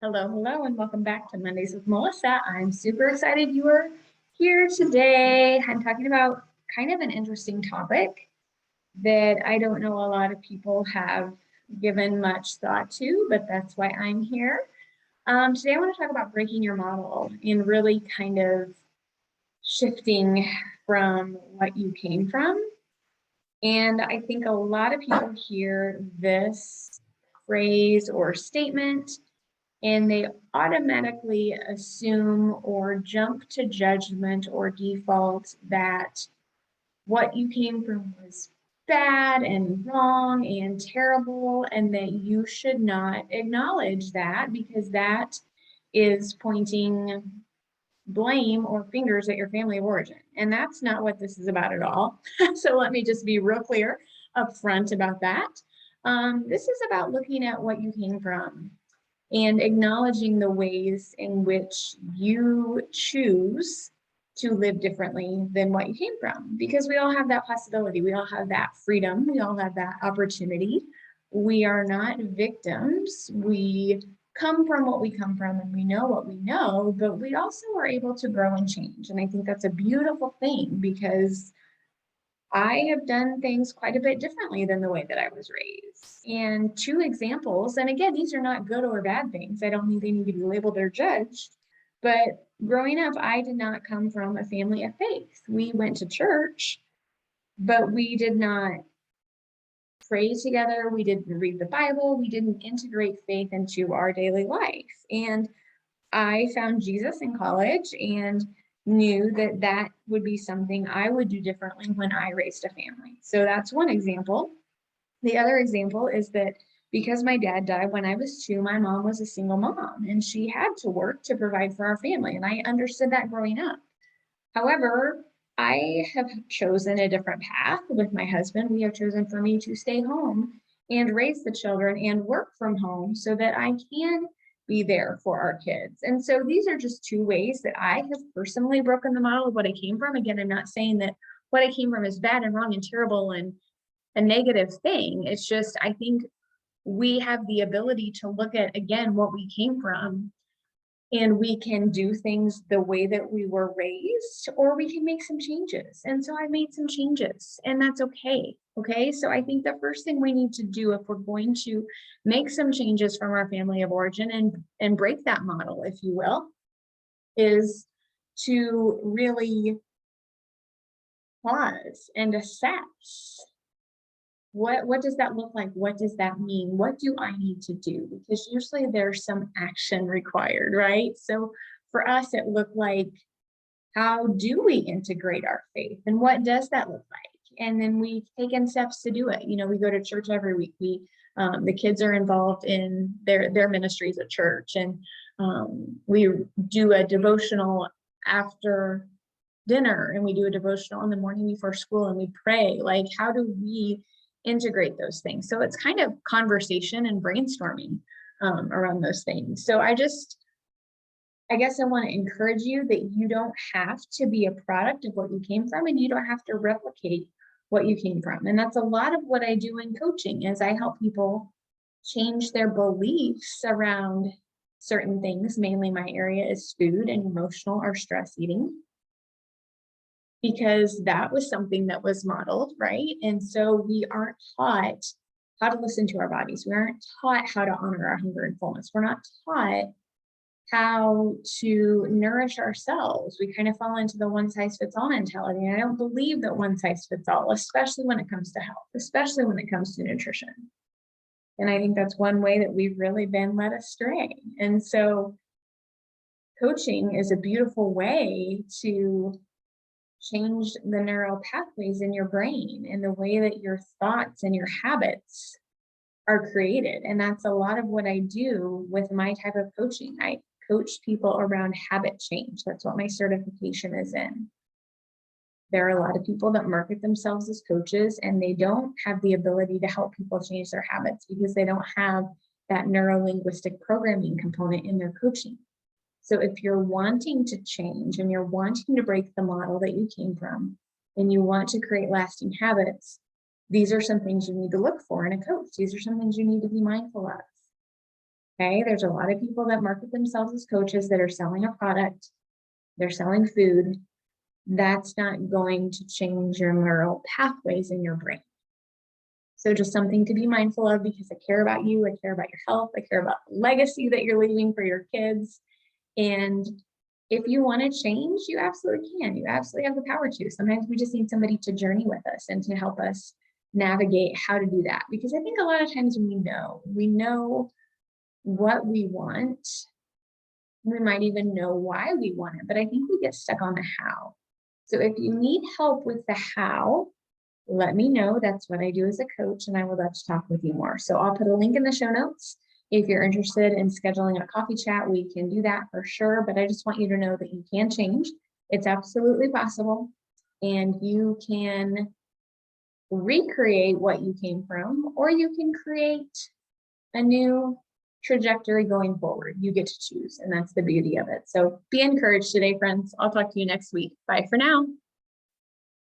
Hello, and welcome back to Mondays with Melissa. I'm super excited you are here today. I'm talking about kind of an interesting topic that I don't know a lot of people have given much thought to, but that's why I'm here. Today, I want to talk about breaking your model and really kind of shifting from what you came from. And I think a lot of people hear this phrase or statement and they automatically assume or jump to judgment or default that what you came from was bad and wrong and terrible, and that you should not acknowledge that because that is pointing blame or fingers at your family of origin. And that's not what this is about at all. So let me just be real clear up front about that. This is about looking at what you came from and acknowledging the ways in which you choose to live differently than what you came from, because we all have that possibility. We all have that freedom. We all have that opportunity. We are not victims. We come from what we come from and we know what we know, but we also are able to grow and change. And I think that's a beautiful thing because I have done things quite a bit differently than the way that I was raised. And two examples, and again, these are not good or bad things. I don't think they need to be labeled or judged. But growing up, I did not come from a family of faith. We went to church, but we did not pray together. We didn't read the Bible. We didn't integrate faith into our daily life. And I found Jesus in college and knew that that would be something I would do differently when I raised a family. So that's one example. The other example is that because my dad died when I was 2, my mom was a single mom and she had to work to provide for our family. And I understood that growing up. However, I have chosen a different path with my husband. We have chosen for me to stay home and raise the children and work from home so that I can be there for our kids. And so these are just two ways that I have personally broken the model of what I came from. Again, I'm not saying that what I came from is bad and wrong and terrible and a negative thing. It's just, I think we have the ability to look at, again, what we came from, and we can do things the way that we were raised, or we can make some changes. And so I made some changes, and that's okay. Okay. So I think the first thing we need to do if we're going to make some changes from our family of origin and break that model, if you will, is to really pause and assess what does that look like? What does that mean? What do I need to do? Because usually there's some action required, right? So for us, it looked like, how do we integrate our faith? And what does that look like? And then we've taken steps to do it. You know, we go to church every week. The kids are involved in their ministries at church. And we do a devotional after dinner, and we do a devotional in the morning before school, and we pray. Like, how do we integrate those things? So it's kind of conversation and brainstorming around those things. So I guess I want to encourage you that you don't have to be a product of what you came from, and you don't have to replicate what you came from. And that's a lot of what I do in coaching, is I help people change their beliefs around certain things. Mainly my area is food and emotional or stress eating, because that was something that was modeled, right? And so we aren't taught how to listen to our bodies. We aren't taught how to honor our hunger and fullness. We're not taught how to nourish ourselves. We kind of fall into the one size fits all mentality. And I don't believe that one size fits all, especially when it comes to health, especially when it comes to nutrition. And I think that's one way that we've really been led astray. And so coaching is a beautiful way to change the neural pathways in your brain and the way that your thoughts and your habits are created. And that's a lot of what I do with my type of coaching. I coach people around habit change. That's what my certification is in. There are a lot of people that market themselves as coaches, and they don't have the ability to help people change their habits because they don't have that neuro-linguistic programming component in their coaching. So if you're wanting to change and you're wanting to break the model that you came from, and you want to create lasting habits, these are some things you need to look for in a coach. These are some things you need to be mindful of. Okay, there's a lot of people that market themselves as coaches that are selling a product, they're selling food. That's not going to change your neural pathways in your brain. So just something to be mindful of, because I care about you, I care about your health, I care about the legacy that you're leaving for your kids. And if you want to change, you absolutely can. You absolutely have the power to. Sometimes we just need somebody to journey with us and to help us navigate how to do that. Because I think a lot of times we know what we want. We might even know why we want it, but I think we get stuck on the how. So if you need help with the how, let me know. That's what I do as a coach, and I would love to talk with you more. So I'll put a link in the show notes. If you're interested in scheduling a coffee chat, we can do that for sure. But I just want you to know that you can change. It's absolutely possible. And you can recreate what you came from, or you can create a new trajectory going forward. You get to choose, and that's the beauty of it. So be encouraged today, friends. I'll talk to you next week. Bye for now.